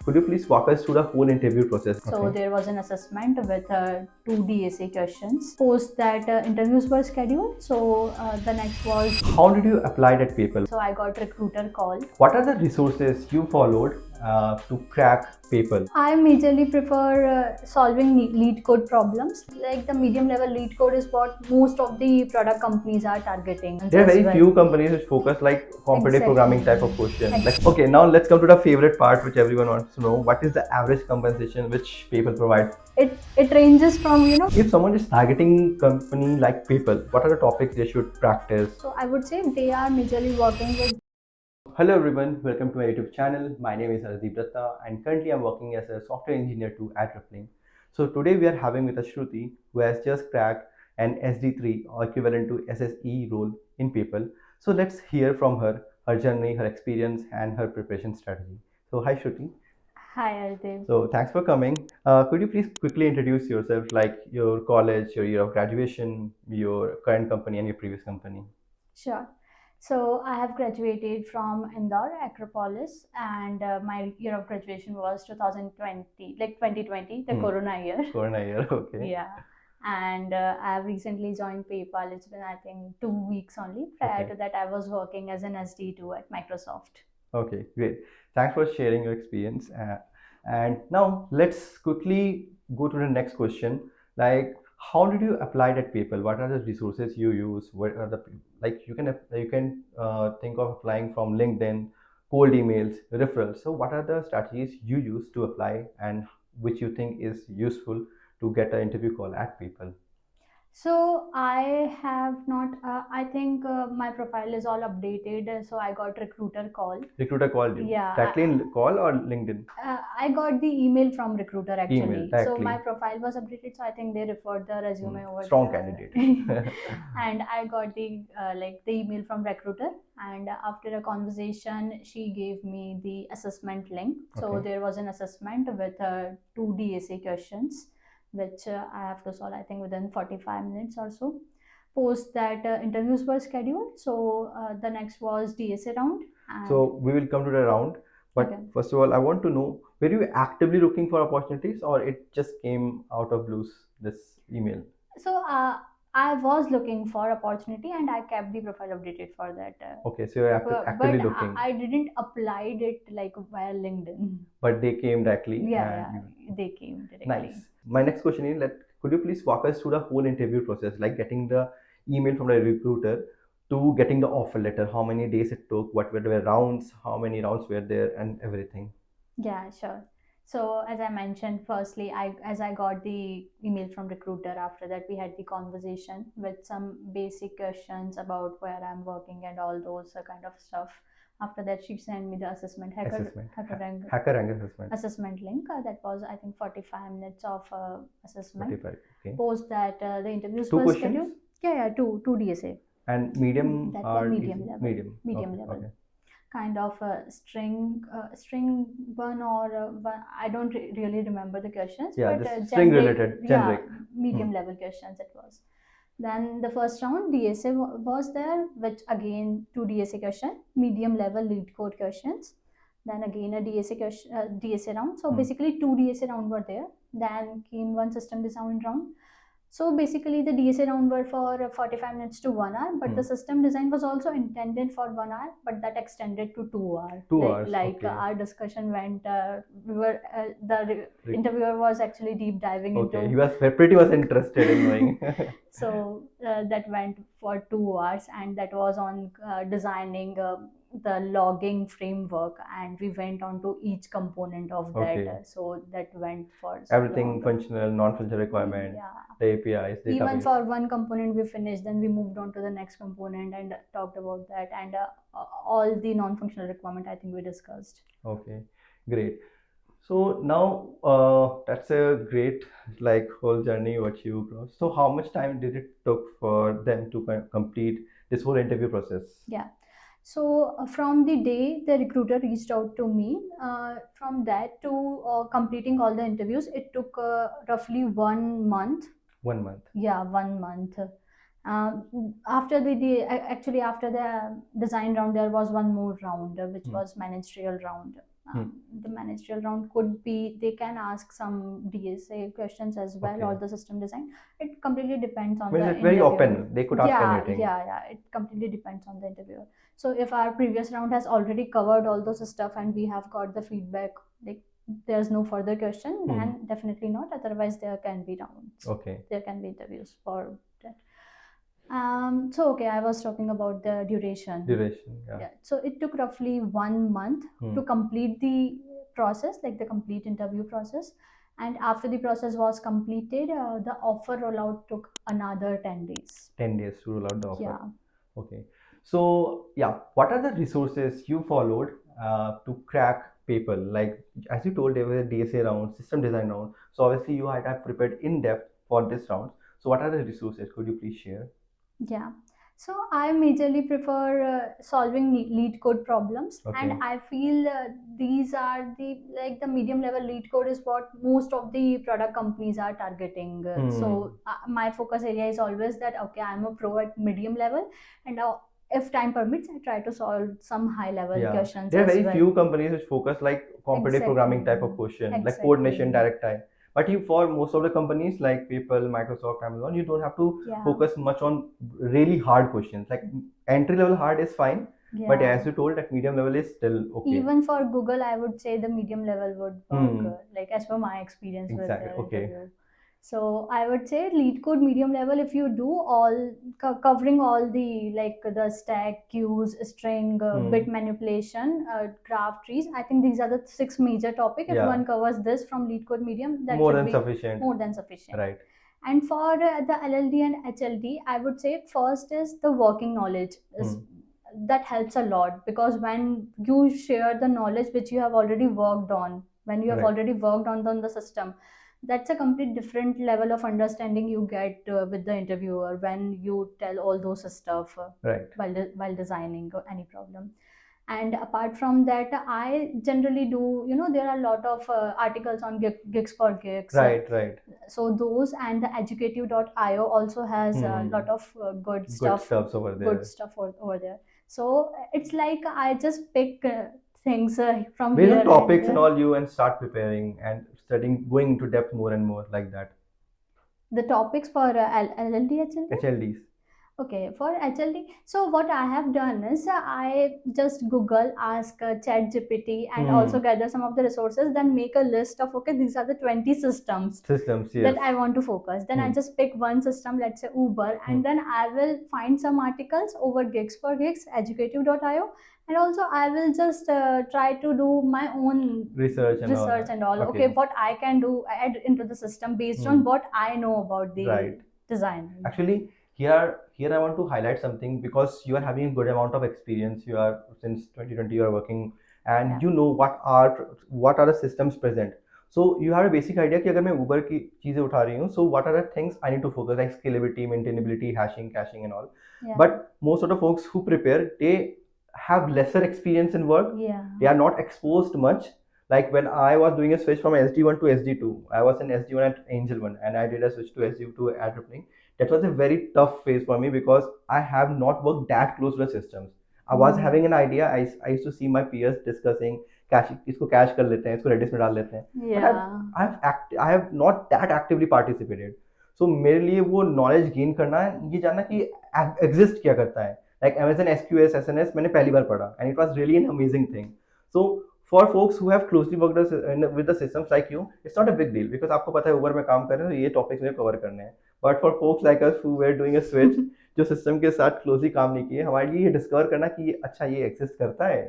Could you please walk us through the whole interview process? So there was an assessment with two DSA questions. Post that interviews were scheduled. So the next was, How did you apply that paper? so I got recruiter call. What are the resources you followed to crack paper? I majorly prefer solving lead code problems. Like the medium level lead code is what most of the product companies are targeting. There are as very well. few companies which focus like competitive Exactly. programming type of question. Like, Exactly. okay, now let's come to the favorite part which everyone wants to know. What is the average compensation which people provide? It ranges from, If someone is targeting company like PayPal, what are the topics they should practice? So I would say they are majorly working with. Hello everyone, welcome to my YouTube channel. My name is Arideep Dutta and currently I'm working as a software engineer to Arideep. So today we are having with us Shruti, who has just cracked an SD3 or equivalent to SSE role in PayPal. So let's hear from her journey, her experience and her preparation strategy. So hi Shruti. Hi Arideep. So thanks for coming. Could you please quickly introduce yourself, like your college, your year of graduation, your current company and your previous company? Sure. So I have graduated from Indore, Acropolis, and my year of graduation was 2020, like 2020, the Corona year. Corona year, okay. Yeah. And I have recently joined PayPal. It's been, I think, 2 weeks only. Prior Okay. to that, I was working as an SDE-2 at Microsoft. Okay, great. Thanks for sharing your experience. And now let's quickly go to the next question. Like, how did you apply that PayPal? What are the resources you use? What are the, like, you can think of applying from LinkedIn, cold emails, referrals. So what are the strategies you use to apply and which you think is useful to get an interview call at PayPal? So I have not. I think my profile is all updated. So I got recruiter call. Recruiter called you? Yeah. Directly in call or LinkedIn? I got the email from recruiter actually. Email, So directly. my profile was updated. So I think they referred the resume over. Strong there. candidate. And I got the the email from recruiter. And after a conversation, she gave me the assessment link. So Okay. there was an assessment with two DSA questions, which I have to solve, I think, within 45 minutes or so. Post that interviews were scheduled. So the next was DSA round. So we will come to the round. But Okay. first of all, I want to know, were you actively looking for opportunities or it just came out of blues, this email? So I was looking for opportunity and I kept the profile updated for that. Okay, so you're actively But looking. I didn't applied it like via LinkedIn. But they came directly. Yeah, they came directly. Nice. My next question is, could you please walk us through the whole interview process, like getting the email from the recruiter to getting the offer letter, how many days it took, what were the rounds, how many rounds were there, and everything? Yeah, sure. So as I mentioned, firstly, as I got the email from recruiter, after that we had the conversation with some basic questions about where I'm working and all those kind of stuff. After that, she sent me the assessment hacker rank assessment. assessment link. That was, I think, 45 minutes of assessment. 45. Okay. Post that the interviews Two were questions? scheduled. Yeah, two DSA. And medium That or was medium easy? level. Medium level. Okay. Kind of a string one or one. I don't really remember the questions. Yeah, but this string related, generic. Yeah, medium level questions it was. Then the first round DSA was there, which again two DSA question, medium level lead code questions. Then again a DSA question, DSA round. So basically two DSA round were there. Then came one system design round. So basically the DSA round were for 45 minutes to 1 hour, but the system design was also intended for 1 hour, but that extended to 2 hours. 2 hours. Like Okay. our discussion went, the interviewer was actually deep diving Okay, into. he was pretty much interested in knowing. So that went for 2 hours, and that was on designing the logging framework, and we went on to each component of that. Okay. So that went for Everything long. functional, non-functional requirement, Yeah. the APIs, database. Even for one component we finished, then we moved on to the next component and talked about that, and all the non-functional requirement I think we discussed. Okay, great. So now that's a great whole journey what you crossed. So how much time did it took for them to complete this whole interview process? Yeah. So from the day the recruiter reached out to me, from that to completing all the interviews, it took roughly 1 month. 1 month. Yeah, 1 month. After actually after the design round, there was one more round, which was managerial round. The managerial round could be, they can ask some DSA questions as well, Okay. or the system design. It completely depends on Means the it's very interviewer. open. They could ask anything. Yeah. It completely depends on the interviewer. So if our previous round has already covered all those stuff and we have got the feedback, like there's no further question, then definitely not. Otherwise, there can be rounds. Okay. There can be interviews for that. So okay, I was talking about the duration. Yeah. So it took roughly 1 month to complete the process, like the complete interview process. And after the process was completed, the offer rollout took another 10 days. 10 days to roll out the offer. Yeah. Okay. So yeah, what are the resources you followed to crack people? Like as you told, there was a DSA round, system design round. So obviously you had to have prepared in depth for this round. So what are the resources? Could you please share? Yeah. So I majorly prefer solving lead code problems, Okay. and I feel these are the, like the medium level lead code is what most of the product companies are targeting. So my focus area is always that okay, I'm a pro at medium level, and if time permits, I try to solve some high level questions. There are as very well. few companies which focus like competitive programming type of question, like code nation, direct type. But you, for most of the companies like People, Microsoft, Amazon, you don't have to focus much on really hard questions. Like entry level hard is fine, but as you told, that medium level is still okay. Even for Google, I would say the medium level would work, like as per my experience with their interview. So I would say lead code medium level, if you do all covering all the, like the stack, queues, string, bit manipulation, graph trees. I think these are the 6 major topics. If one covers this from lead code medium, that more should than be sufficient. more than sufficient. Right. And for the LLD and HLD, I would say first is the working knowledge. That helps a lot, because when you share the knowledge which you have already worked on, when you have already worked on the system, that's a complete different level of understanding you get with the interviewer when you tell all those stuff while designing any problem. And apart from that, I generally do, there are a lot of articles on gigs for gigs. Right. So those, and the educative.io also has a lot of good stuff over there. So it's like I just pick things from based here on topics and there. all, you and start preparing and studying, going into depth more and more, like that. The topics for LLD, HLDs. Okay, for HLD, so what I have done is I just Google, ask Chat GPT, and also gather some of the resources, then make a list of okay, these are the 20 systems that I want to focus. Then I just pick one system, let's say Uber, and then I will find some articles over Gigs for Gigs, educative.io, and also I will just try to do my own research and all. Okay, what I can do, add into the system based on what I know about the design. Actually, here I want to highlight something, because you are having a good amount of experience. You are, since 2020 you are working, and you know what are the systems present. So you have a basic idea कि अगर मैं Uber की चीजें उठा रही हूँ, so what are the things I need to focus, like scalability, maintainability, hashing, caching and all. But most of the folks who prepare, they have lesser experience in work. They are not exposed much. Like when I was doing a switch from SD1 to SD2, I was in SD1 at Angel One, and I did a switch to SD2 at Rippling. That was a very tough phase for me, because I have not worked that close to the systems. I was having an idea. I used to see my peers discussing, cash इसको cash कर लेते हैं, इसको reddish में डाल लेते हैं. I have not that actively participated. So मेरे लिए वो knowledge gain करना, ये जानना कि exist क्या करता है. Like Amazon SQS, SNS मैंने पहली बार पढ़ा, and it was really an amazing thing. So for folks who have closely worked with the systems like you, it's not a big deal, because आपको पता है Uber में काम कर रहे हैं तो ये topics मुझे cover करने हैं. But for folks like us who were doing a switch, जो system के साथ closely काम नहीं किए, हमारे लिए ये discover करना कि अच्छा ये exist करता है,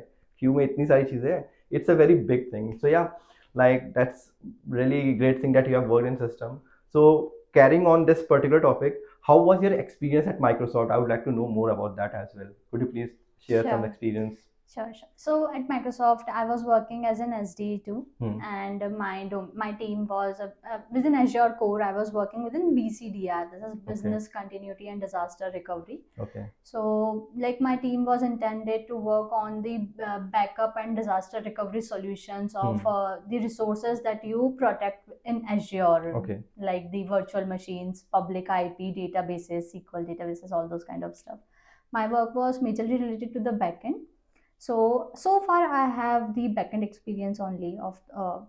queue में इतनी सारी चीजें हैं, it's a very big thing. So yeah, like that's really great thing that you have worked in system. So carrying on this particular topic, how was your experience at Microsoft? I would like to know more about that as well. Could you please share some experience? Sure. So at Microsoft, I was working as an SDE-2, and my team was within Azure Core. I was working within BCDR. This is Business Continuity and Disaster Recovery. Okay. So, like my team was intended to work on the backup and disaster recovery solutions of the resources that you protect in Azure. Okay. Like the virtual machines, public IP databases, SQL databases, all those kind of stuff. My work was majorly related to the backend. So far I have the backend experience only of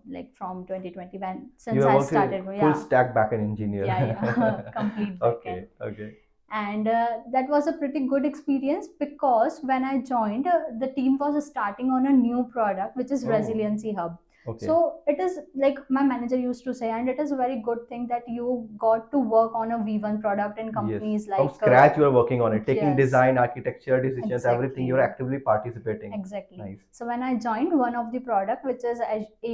like from 2020 when You since have I worked started. full Yeah, stack backend engineer. yeah. Complete Okay, backend. okay. And that was a pretty good experience because when I joined, the team was starting on a new product which is Oh, resiliency hub. okay. So it is like my manager used to say, and it is a very good thing that you got to work on a V1 product in Yes. companies From like scratch, you are working on it, taking yes, design, architecture, decisions, everything. You're exactly. actively participating. Exactly. Nice. So when I joined, one of the product which is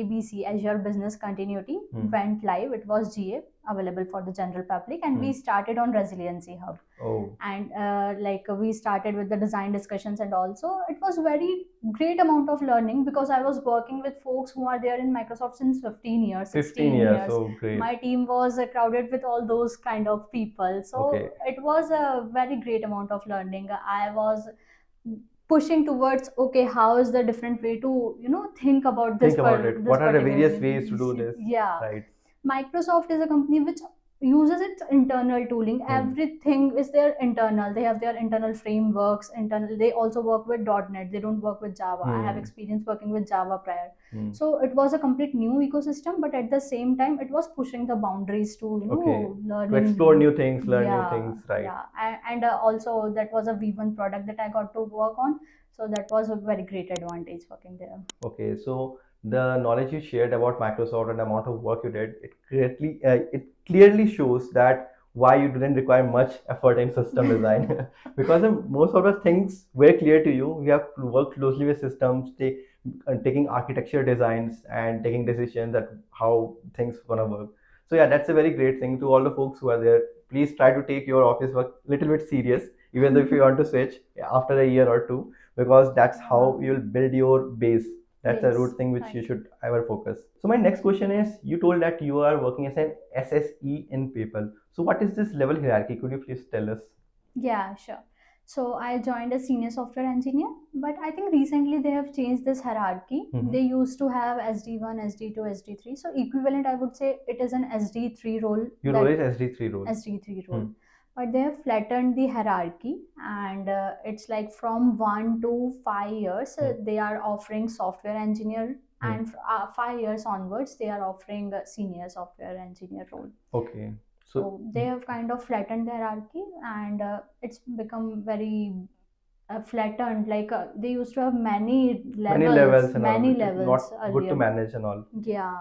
ABC, Azure Business Continuity, went live. It was GA, available for the general public, and we started on Resiliency Hub. Oh, And like we started with the design discussions, and also it was very great amount of learning because I was working with folks who are there in Microsoft since 15 years, 15 16 years. years. Oh, great. My team was crowded with all those kind of people, so Okay. it was a very great amount of learning. I was pushing towards, okay, how is the different way to think about this Think about it. this What are the particular various ways to do this? yeah. Right. Microsoft is a company which uses its internal tooling. Everything is their internal. They have their internal frameworks. Internal. They also work with .NET. They don't work with Java. I have experience working with Java prior. So it was a complete new ecosystem, but at the same time, it was pushing the boundaries to Okay. learning, To explore new things, learn new yeah, things, right? yeah. And also that was a V1 product that I got to work on. So that was a very great advantage working there. Okay, so the knowledge you shared about Microsoft and the amount of work you did, it clearly shows that why you didn't require much effort in system design because most of the things were clear to you. You have worked closely with systems, taking architecture designs and taking decisions that how things gonna work. So yeah, that's a very great thing to all the folks who are there. Please try to take your office work a little bit serious, even though if you want to switch after a year or two, because that's how you'll build your base. That's a root thing which you should ever focus. So my next question is, you told that you are working as an SSE in PayPal. So what is this level hierarchy? Could you please tell us? Yeah, sure. So I joined as senior software engineer, but I think recently they have changed this hierarchy. They used to have SD1, SD2, SD3. So equivalent, I would say it is an SD3 role. Your role is SD3 role. SD3 role. But they have flattened the hierarchy, and it's like from 1 to 5 years, they are offering software engineer, and 5 years onwards, they are offering a senior software engineer role. Okay. So they have kind of flattened the hierarchy, and it's become very flattened. Like they used to have many levels, many and levels, all. not Earlier. good to manage and all. Yeah.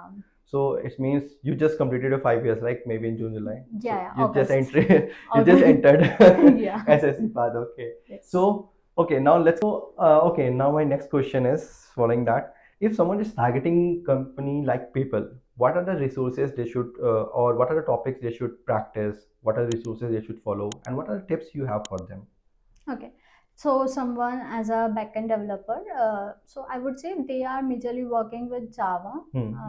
So it means you just completed your 5 years, like maybe in June, July. Yeah, So you just August. entered, you just entered Yeah. SSE path. Okay. Yes. So okay, now let's go. Okay, now my next question is following that. If someone is targeting company like people, what are the resources they should, or what are the topics they should practice? What are the resources they should follow, and what are the tips you have for them? Okay. So someone as a backend developer, so I would say they are majorly working with Java,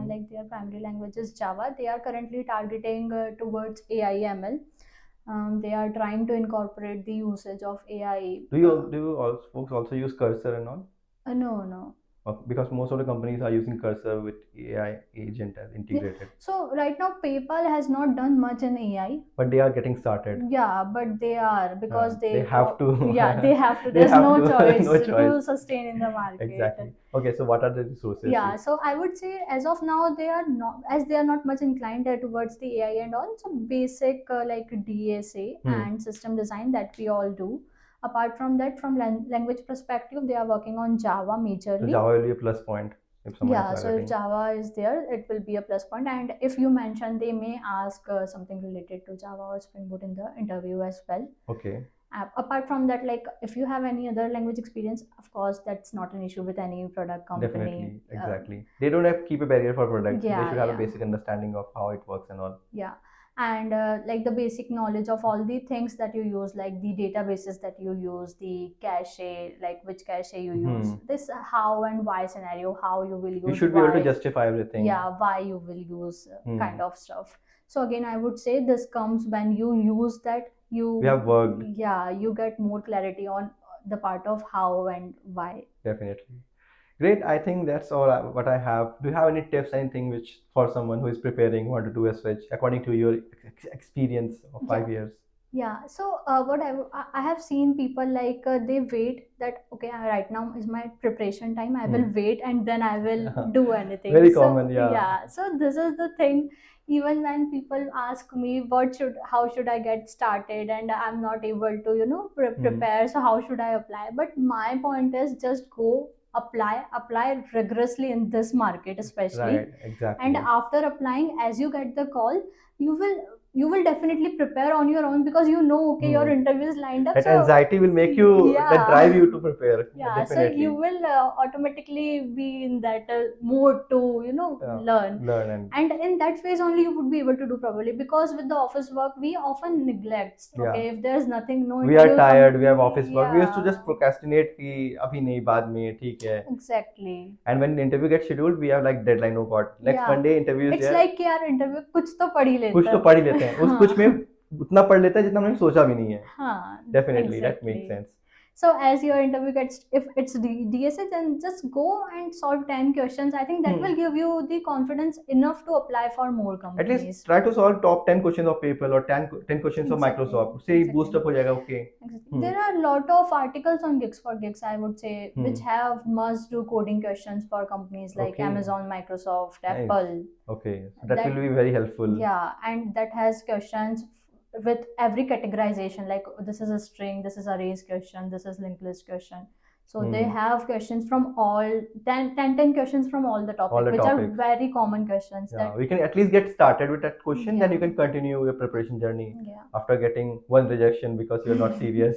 like their primary language is Java. They are currently targeting towards AI ML. They are trying to incorporate the usage of AI. Do you also, folks also use cursor and all? No, no. Because most of the companies are using cursor with AI agent as integrated. So right now PayPal has not done much in AI. But they are getting started. Yeah, but they are, because They have to. Yeah, they have to. They There's have no to. choice No to choice. sustain in the market. Exactly. Okay, so what are the resources? Yeah, so I would say as of now they are not, as they are not much inclined towards the AI and all. So basic like DSA and system design that we all do. Apart from that, from language perspective, they are working on Java So majorly. Java will be a plus point if someone Yeah, is so if targeting. Java is there, it will be a plus point. And if you mention, they may ask something related to Java or Spring Boot in the interview as well. Okay. Apart from that, like if you have any other language experience, of course that's not an issue with any product company. Definitely, exactly. They don't have to keep a barrier for product. Yeah, They should have a yeah. basic understanding of how it works and all. Yeah. And like the basic knowledge of all the things that you use, like the databases that you use, the cache, like which cache you use, this how and why scenario, how you will use. You should be able to justify everything. Yeah, why you will use kind of stuff. So again, I would say this comes when you use that, you have worked. Yeah, you get more clarity on the part of how and why. Definitely. Great. I think that's all what I have. Do you have any tips, anything which for someone who is preparing, want to do a switch according to your experience of 5 years? Yeah, so what I have seen people like they wait that okay, right now is my preparation time. I will Hmm. wait and then I will do anything. Very So common, yeah. yeah, so this is the thing. Even when people ask me how should I get started, and I'm not able to Hmm. prepare. So how should I apply? But my point is just go apply rigorously in this market Right, especially, and exactly. after applying, as you get the call, you will you will definitely prepare on your own because you know okay your Hmm. interview is lined up. That So anxiety will make you, that drive yeah. you to prepare, Yeah, so you definitely. will automatically be in that mode to Yeah, learn, learn and and in that phase only you would be able to do properly, because with the office work we often neglect. yeah. Okay, if there's nothing, no We are interview tired, we have come. office work. We used to Yeah, just procrastinate कि अभी नहीं बाद में ठीक है. exactly. And when the interview gets scheduled, we have like deadline. Oh God, next Yeah, Monday interview is it's there. like यार interview कुछ तो पढ़ ही कुछ लेता तो पढ़ ही है. लेते हैं. उस कुछ में हाँ. उतना पढ़ लेते हैं जितना हमने सोचा भी नहीं है. Huh, Definitely, that makes exactly. sense. So as your interview gets, if it's DSA, then just go and solve 10 questions. I think that Hmm. will give you the confidence enough to apply for more At least companies. try to solve top 10 questions of PayPal or 10 questions of Exactly. Microsoft. उससे boost Exactly. up हो जाएगा. Okay. Exactly. Hmm. There are a lot of articles on Gigs for Gigs, I would say, which Hmm. have must do coding questions for companies like Okay. Amazon, Microsoft, Nice. Apple. Okay. So that will That, be very helpful. yeah, and that has questions with every categorization, like this is a string, this is a raised question, this is linked list question. So they Hmm. have questions from all 10 questions from all the All topic, the which are topics. very common questions Yeah, that we can at least get started with that question. Then yeah, you can continue your preparation journey yeah. after getting one rejection because you're not serious.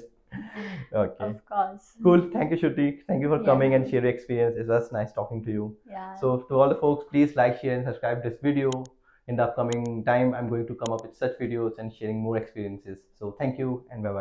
Okay. Of course. Cool. Thank you, Shruti. Thank you for coming Yeah, and share your experience. It was nice talking to you. yeah. So, to all the folks, please like, share, and subscribe this video. In the upcoming time, I'm going to come up with such videos and sharing more experiences. So, thank you and bye bye.